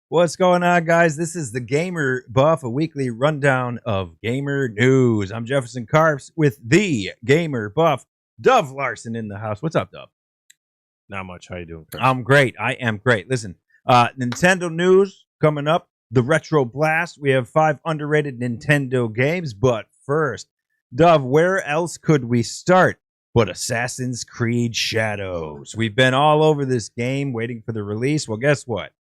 What's going on, guys? This is the Gamer Buff, a weekly rundown of gamer news. I'm Jefferson Carps with the Gamer Buff, Dove Larson in the house. What's up, Dove? Not much. How you doing, Chris? I'm great. I am great. Listen, Nintendo news coming up. The Retro Blast. We have 5 underrated Nintendo games. But first, Dove, where else could we start but Assassin's Creed Shadows? We've been all over this game waiting for the release. Well, guess what?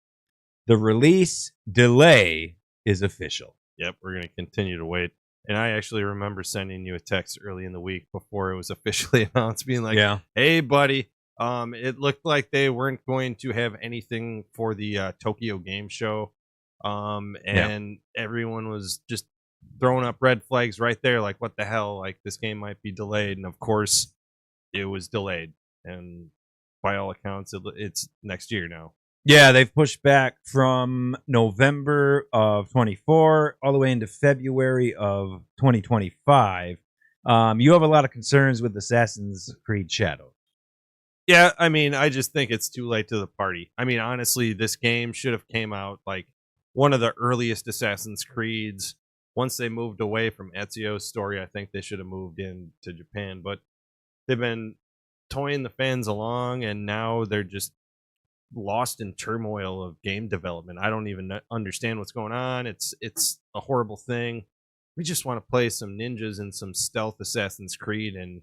The release delay is official. Yep, we're going to continue to wait. And I actually remember sending you a text early in the week before it was officially announced, being like, hey, buddy, it looked like they weren't going to have anything for the Tokyo Game Show. And everyone was just throwing up red flags right there, like, what the hell? Like, this game might be delayed. And, of course, it was delayed. And by all accounts, it's next year now. Yeah, they've pushed back from November of 24 all the way into February of 2025. You have a lot of concerns with Assassin's Creed Shadows. Yeah, I mean, I just think it's too late to the party. I mean, honestly, this game should have came out like one of the earliest Assassin's Creeds. Once they moved away from Ezio's story, I think they should have moved into Japan. But they've been toying the fans along, and now they're just lost in turmoil of game development. I don't even understand what's going on. It's a horrible thing. We just want to play some ninjas and some stealth Assassin's Creed, and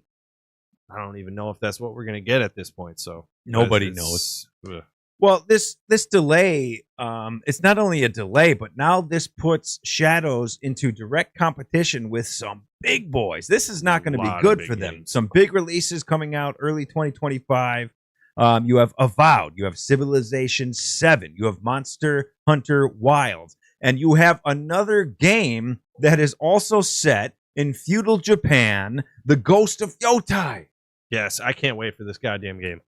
I don't even know if that's what we're going to get at this point. So nobody knows. Well, this delay, it's not only a delay, but now this puts Shadows into direct competition with some big boys. This is not going to be good for them. Some big releases coming out early 2025. You have Avowed, you have Civilization 7, you have Monster Hunter Wilds, and you have another game that is also set in feudal Japan, The Ghost of Yotei. Yes, I can't wait for this goddamn game.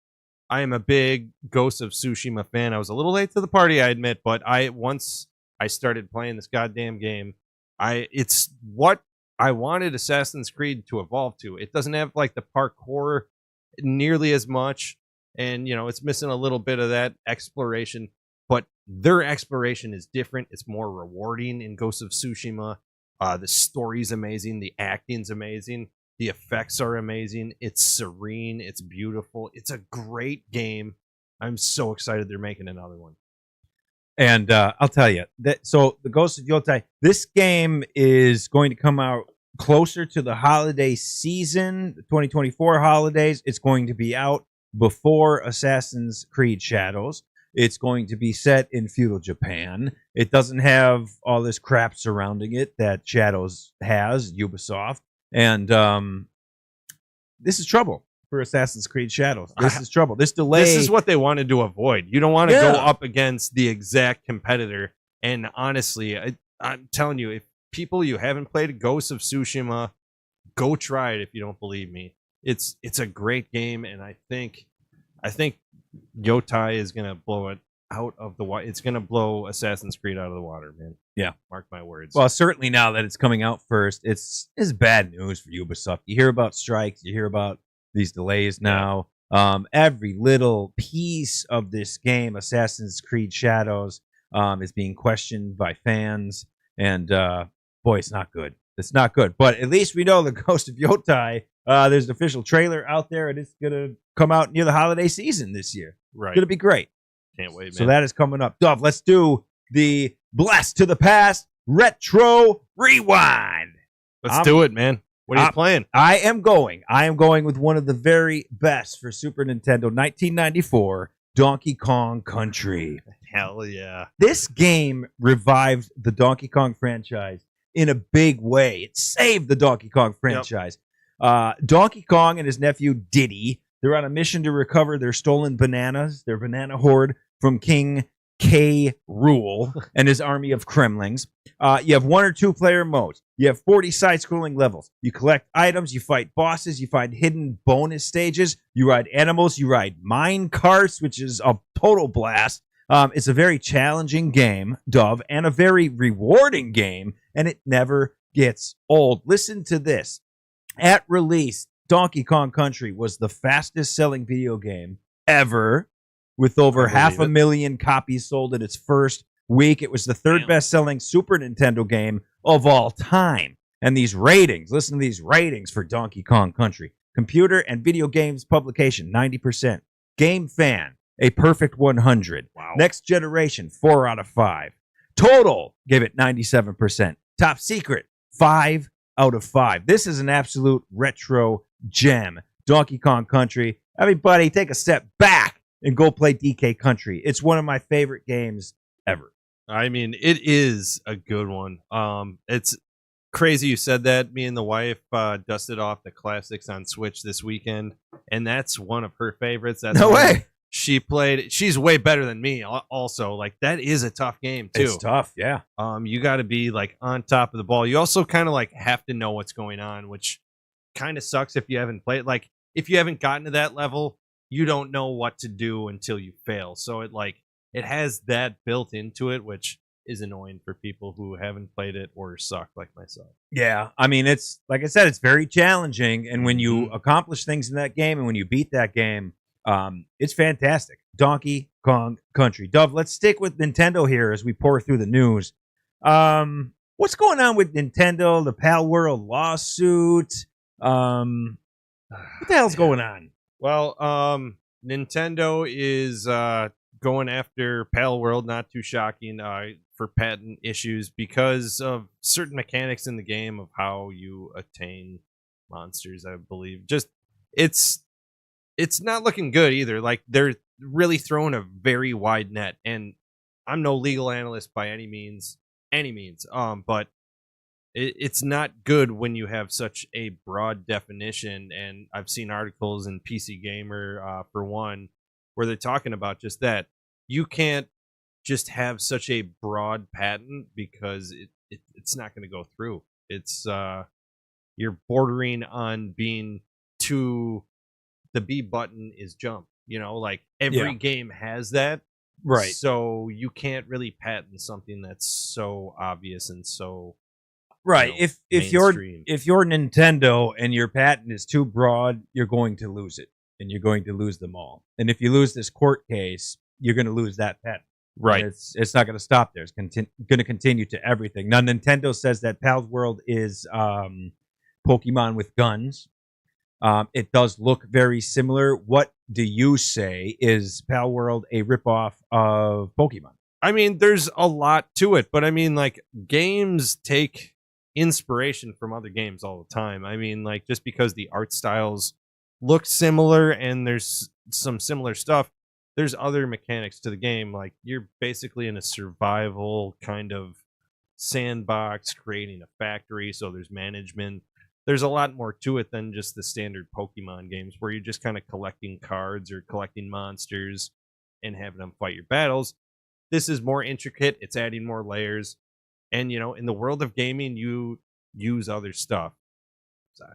I am a big Ghost of Tsushima fan. I was a little late to the party, I admit, but once I started playing this goddamn game, it's what I wanted Assassin's Creed to evolve to. It doesn't have like the parkour nearly as much. And, it's missing a little bit of that exploration, but their exploration is different. It's more rewarding in Ghost of Tsushima. The story's amazing. The acting's amazing. The effects are amazing. It's serene. It's beautiful. It's a great game. I'm so excited they're making another one. And I'll tell you, so The Ghost of Yotei, this game is going to come out closer to the holiday season, the 2024 holidays. It's going to be out before Assassin's Creed Shadows. It's going to be set in feudal Japan. It doesn't have all this crap surrounding it that Shadows has, Ubisoft. And this is trouble for Assassin's Creed Shadows. This is trouble. This delay. This is what they wanted to avoid. You don't want to go up against the exact competitor. And honestly, I'm telling you, if people you haven't played Ghost of Tsushima, go try it if you don't believe me. It's a great game, and I think Yotei is gonna blow it out of the water. It's gonna blow Assassin's Creed out of the water, man. Yeah, mark my words. Well, certainly now that it's coming out first, it's bad news for Ubisoft. You hear about strikes, you hear about these delays now. Every little piece of this game, Assassin's Creed Shadows, is being questioned by fans, and boy, it's not good. It's not good. But at least we know the Ghost of Yotei. There's an official trailer out there, and it's going to come out near the holiday season this year. Right. It's going to be great. Can't wait, man. So that is coming up. Dove, let's do the Blast to the Past Retro Rewind. Let's do it, man. What are you playing? I am going with one of the very best for Super Nintendo, 1994, Donkey Kong Country. Hell yeah. This game revived the Donkey Kong franchise in a big way. It saved the Donkey Kong franchise. Yep. Donkey Kong and his nephew Diddy, they're on a mission to recover their stolen bananas, their banana hoard from King K. Rool and his army of Kremlings. You have 1 or 2 player modes. You have 40 side-scrolling levels. You collect items, you fight bosses, you find hidden bonus stages, you ride animals, you ride mine carts, which is a total blast. It's a very challenging game, Dove, and a very rewarding game, and it never gets old. Listen to this. At release, Donkey Kong Country was the fastest-selling video game ever, with over 500,000 copies sold in its first week. It was the third Damn. best-selling Super Nintendo game of all time. And these ratings, listen to these ratings for Donkey Kong Country. Computer and video games publication, 90%. Game Fan, a perfect 100. Wow. Next Generation, 4 out of 5. Total, give it 97%. Top Secret, 5 out of 5. This is an absolute retro gem. Donkey Kong Country. Everybody, take a step back and go play DK Country. It's one of my favorite games ever. I mean, it is a good one. It's crazy you said that. Me and the wife dusted off the classics on Switch this weekend, and that's one of her favorites. That's No way. She played. She's way better than me. Also, like, that is a tough game too. It's tough, yeah. You got to be like on top of the ball. You also kind of like have to know what's going on, which kind of sucks if you haven't played. Like, if you haven't gotten to that level, you don't know what to do until you fail. So it has that built into it, which is annoying for people who haven't played it or suck like myself. Yeah, I mean, it's like I said, it's very challenging, and when you accomplish things in that game and when you beat that game, it's fantastic. Donkey Kong Country. Dove, let's stick with Nintendo here as we pour through the news. What's going on with Nintendo? The Pal World lawsuit. What the hell's going on? Well, Nintendo is going after Pal World, not too shocking, for patent issues because of certain mechanics in the game of how you attain monsters, I believe. Just it's not looking good either. Like, they're really throwing a very wide net, and I'm no legal analyst by any means, but it's not good when you have such a broad definition. And I've seen articles in PC Gamer, for one, where they're talking about just that. You can't just have such a broad patent because it's not going to go through. It's you're bordering on being too. The B button is jump. Like every game has that, right? So you can't really patent something that's so obvious and so right. If you're Nintendo and your patent is too broad, you're going to lose it, and you're going to lose them all. And if you lose this court case, you're going to lose that patent. Right. And it's not going to stop there. It's going to continue to everything. Now, Nintendo says that Pal's World is Pokemon with guns. It does look very similar. What do you say? Is Pal World a ripoff of Pokemon? I mean, there's a lot to it, but I mean, like, games take inspiration from other games all the time. I mean, like, just because the art styles look similar and there's some similar stuff, there's other mechanics to the game. Like, you're basically in a survival kind of sandbox, creating a factory, so there's management. There's a lot more to it than just the standard Pokemon games where you're just kind of collecting cards or collecting monsters and having them fight your battles. This is more intricate. It's adding more layers. And, in the world of gaming, you use other stuff. So,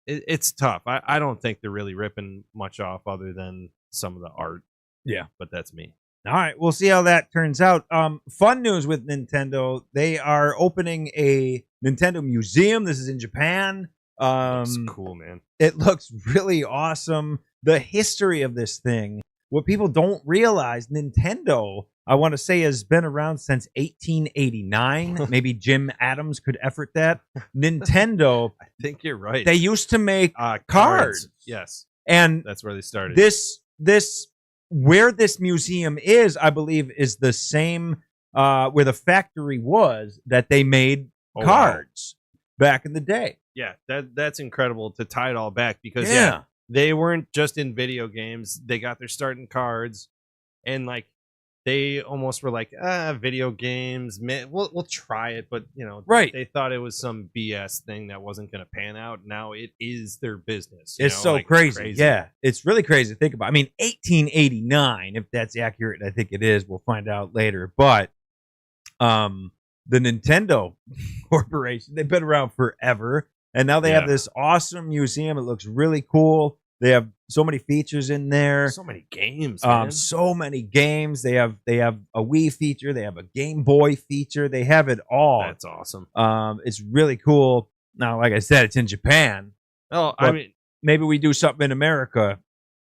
it's tough. I don't think they're really ripping much off other than some of the art. Yeah. But that's me. All right. We'll see how that turns out. Fun news with Nintendo. They are opening a Nintendo museum. This is in Japan. That's cool, man. It looks really awesome. The history of this thing, what people don't realize, Nintendo, I want to say, has been around since 1889. Maybe Jim Adams could effort that. Nintendo, I think you're right. they used to make cards. Yes. And that's where they started. Where this museum is, I believe, is the same where the factory was that they made cards back in the day. Yeah, that's incredible to tie it all back because Yeah. they weren't just in video games. They got their start in cards, and like they almost were like, video games, man, we'll try it, but Right. they thought it was some BS thing that wasn't going to pan out. Now it is their business. It's so crazy. Yeah, it's really crazy to think about. I mean, 1889, if that's accurate, I think it is. We'll find out later. But the Nintendo Corporation, they've been around forever, and now they have this awesome museum. It looks really cool. They have so many features in there. So many games, man. So many games. They have a Wii feature. They have a Game Boy feature. They have it all. That's awesome. It's really cool. Now, like I said, it's in Japan. Oh, I mean, maybe we do something in America,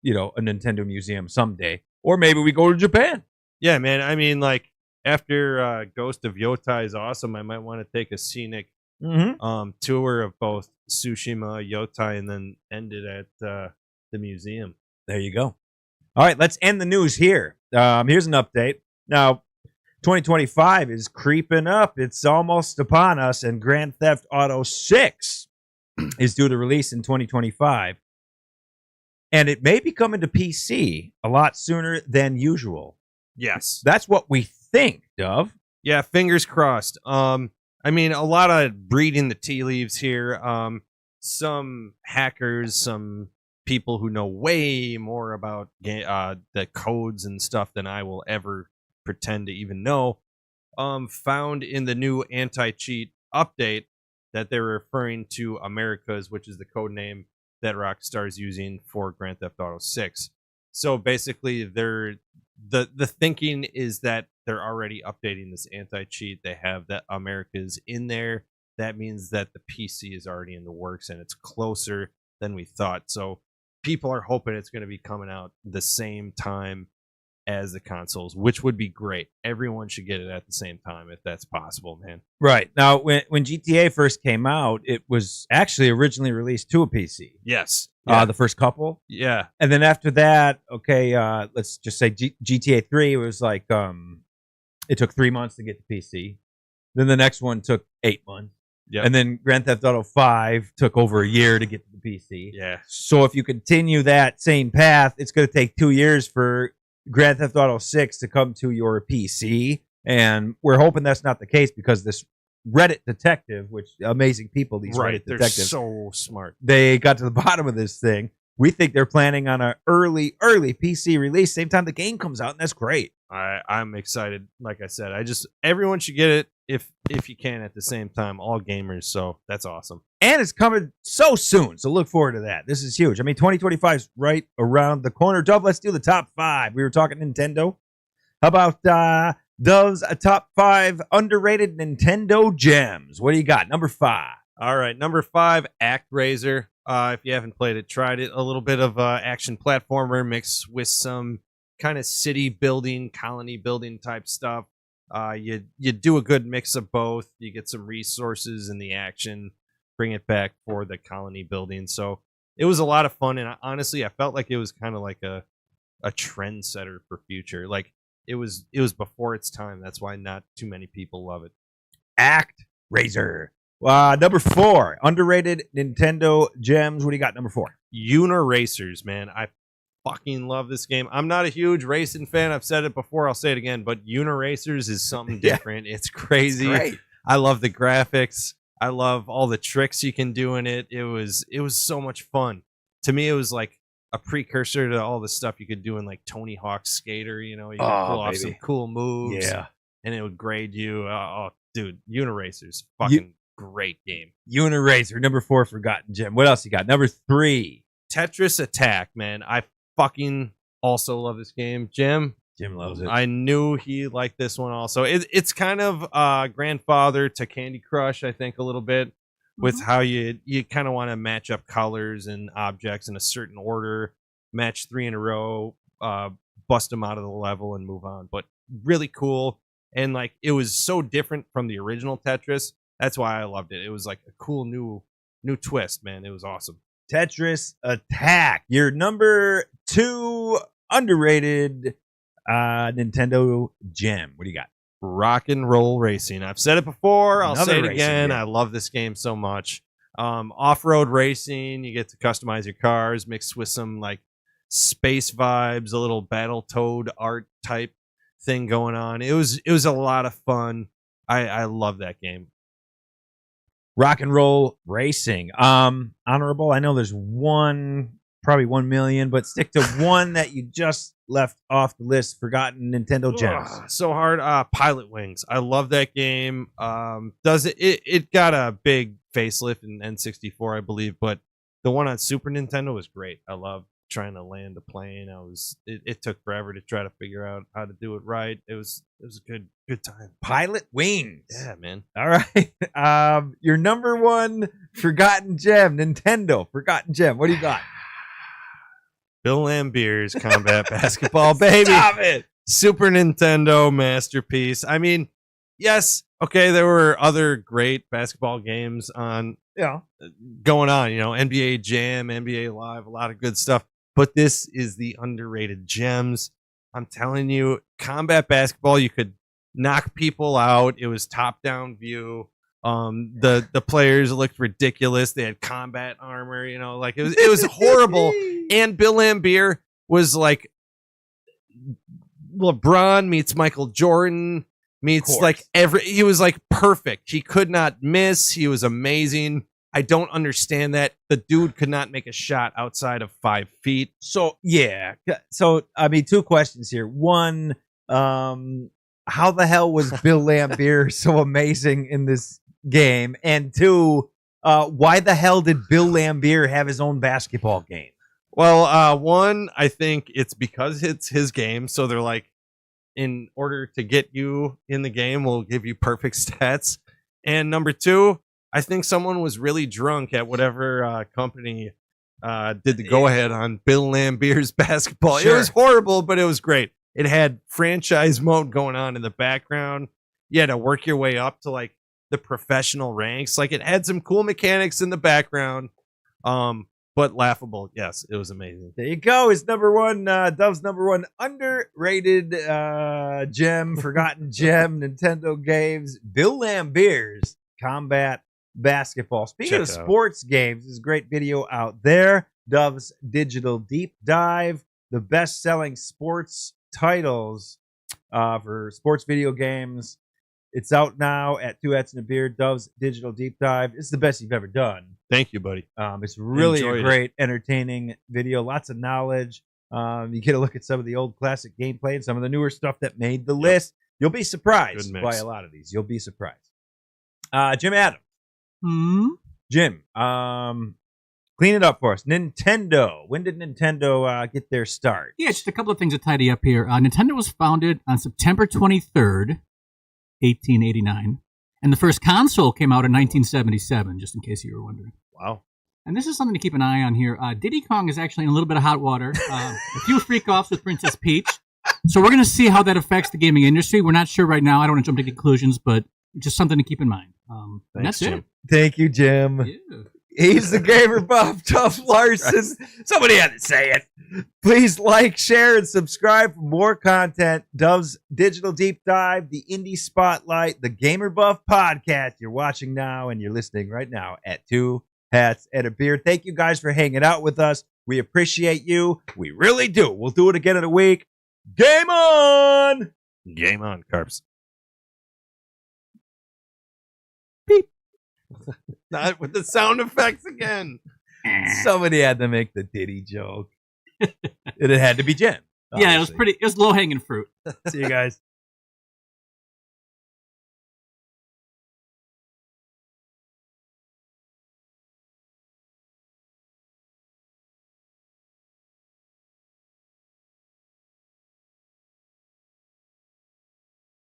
a Nintendo museum someday. Or maybe we go to Japan. Yeah, man. I mean, like, after Ghost of Yotei is awesome, I might want to take a scenic tour of both Tsushima, Yotei, and then end it at the museum. There you go. All right, let's end the news here. Here's an update. Now, 2025 is creeping up. It's almost upon us, and Grand Theft Auto 6 is due to release in 2025. And it may be coming to PC a lot sooner than usual. Yes. That's what we think, Dove. Yeah, fingers crossed. I mean, a lot of reading the tea leaves here. Some hackers, some people who know way more about the codes and stuff than I will ever pretend to even know, found in the new anti-cheat update that they're referring to America's, which is the code name that Rockstar's using for Grand Theft Auto 6. So basically, the thinking is that they're already updating this anti-cheat. They have that America's in there. That means that the PC is already in the works and it's closer than we thought. So people are hoping it's going to be coming out the same time as the consoles, which would be great. Everyone should get it at the same time if that's possible, man. Right. Now, when GTA first came out, it was actually originally released to a PC. Yes. The first couple. Yeah. And then after that, okay, let's just say GTA 3 was like, it took 3 months to get to PC. Then the next one took 8 months. Yeah. And then Grand Theft Auto 5 took over a year to get to the PC. Yeah. So if you continue that same path, it's going to take 2 years for Grand Theft Auto 6 to come to your PC. And we're hoping that's not the case because this Reddit detective, which amazing people, these Reddit detectives. They're so smart. They got to the bottom of this thing. We think they're planning on an early PC release, same time the game comes out, and that's great. I'm excited. Like I said, everyone should get it if you can at the same time, all gamers. So that's awesome. And it's coming so soon, so look forward to that. This is huge. I mean, 2025 is right around the corner. Dove, let's do the top 5. We were talking Nintendo. How about Dove's top 5 underrated Nintendo gems? What do you got? Number 5. All right, number 5, ActRaiser. If you haven't played it, tried it. A little bit of action platformer mixed with some kind of city building, colony building type stuff. You do a good mix of both. You get some resources in the action, bring it back for the colony building. So it was a lot of fun, and honestly, I felt like it was kind of like a trendsetter for future. Like it was before its time. That's why not too many people love it. ActRaiser. Number 4, underrated Nintendo gems. What do you got? Number 4. Uniracers, man. I fucking love this game. I'm not a huge racing fan. I've said it before. I'll say it again. But Uniracers is something different. It's crazy. It's great. I love the graphics. I love all the tricks you can do in it. It was so much fun. To me, it was like a precursor to all the stuff you could do in like Tony Hawk's Skater. You know, you could pull off some cool moves. Yeah. And it would grade you. Dude, Uniracers, fucking great game. Uniracer, number 4, forgotten gem. What else you got? Number 3. Tetris Attack, man. I fucking also love this game. Jim loves it. I knew he liked this one also. It's kind of grandfather to Candy Crush, I think, a little bit, with how you kind of want to match up colors and objects in a certain order, match 3 in a row, bust them out of the level and move on. But really cool. And like it was so different from the original Tetris. That's why I loved it. It was like a cool new twist, man. It was awesome. Tetris Attack. Your number 2 underrated Nintendo gem. What do you got? Rock and Roll Racing. I've said it before. I'll say it again. Game. I love this game so much. Off-road racing. You get to customize your cars, mixed with some like space vibes, a little Battletoad art type thing going on. It was a lot of fun. I love that game. Rock and Roll Racing. Honorable. I know there's probably 1 million, but stick to one that you just left off the list. Forgotten Nintendo gems. So hard. Pilot Wings. I love that game. It got a big facelift in N64, I believe, but the one on Super Nintendo was great. I love trying to land a plane. It took forever to try to figure out how to do it right. It was a good time. Pilot Wings. Yeah, man. All right. Your number 1 forgotten gem, Nintendo forgotten gem. What do you got? Bill Lambier's Combat Basketball, baby. Stop it. Super Nintendo masterpiece. I mean, yes, okay, there were other great basketball games on going on, NBA Jam, NBA Live, a lot of good stuff. But this is the underrated gems. I'm telling you, combat basketball, you could knock people out. It was top-down view. The players looked ridiculous. They had combat armor, like it was horrible. And Bill Laimbeer was like LeBron meets Michael Jordan meets like he was like perfect. He could not miss. He was amazing. I don't understand that. The dude could not make a shot outside of 5 feet. So, yeah. So, I mean, 2 questions here. One, how the hell was Bill Laimbeer so amazing in this game? And 2, why the hell did Bill Laimbeer have his own basketball game? Well, one, I think it's because it's his game. So they're like, in order to get you in the game, we'll give you perfect stats. And number 2, I think someone was really drunk at whatever company did the go-ahead on Bill Laimbeer's basketball. Sure. It was horrible, but it was great. It had franchise mode going on in the background. You had to work your way up to like the professional ranks. Like it had some cool mechanics in the background, but laughable. Yes, it was amazing. There you go. It's number 1, Dove's number 1 underrated gem, forgotten gem, Nintendo games. Bill Laimbeer's Combat Basketball. Speaking of sports games, there's a great video out there. Dove's Digital Deep Dive, the best-selling sports titles for sports video games. It's out now at 2 Hats and a Beer. Dove's Digital Deep Dive. It's the best you've ever done. Thank you, buddy. It's really a great, entertaining video. Lots of knowledge. You get a look at some of the old classic gameplay and some of the newer stuff that made the list. You'll be surprised by a lot of these. You'll be surprised. Jim Adams. Jim, clean it up for us. Nintendo. When did Nintendo get their start? Yeah, just a couple of things to tidy up here. Nintendo was founded on September 23rd, 1889. And the first console came out in 1977, just in case you were wondering. Wow. And this is something to keep an eye on here. Diddy Kong is actually in a little bit of hot water. A few freak-offs with Princess Peach. So we're going to see how that affects the gaming industry. We're not sure right now. I don't want to jump to conclusions, but just something to keep in mind. Thanks, that's Jim. it. Thank you, Jim. Yeah. He's the gamer buff, Tough Larson. Somebody had to say it. Please like, share, and subscribe for more content. Dove's Digital Deep Dive, the Indie Spotlight, the Gamer Buff Podcast. You're watching now and you're listening right now at 2 Hats and a Beer. Thank you guys for hanging out with us. We appreciate you. We really do. We'll do it again in a week. Game on! Game on, Carps. Beep. Not with the sound effects again. Somebody had to make the Diddy joke. It had to be Jim. Yeah, it was low hanging fruit. See you guys.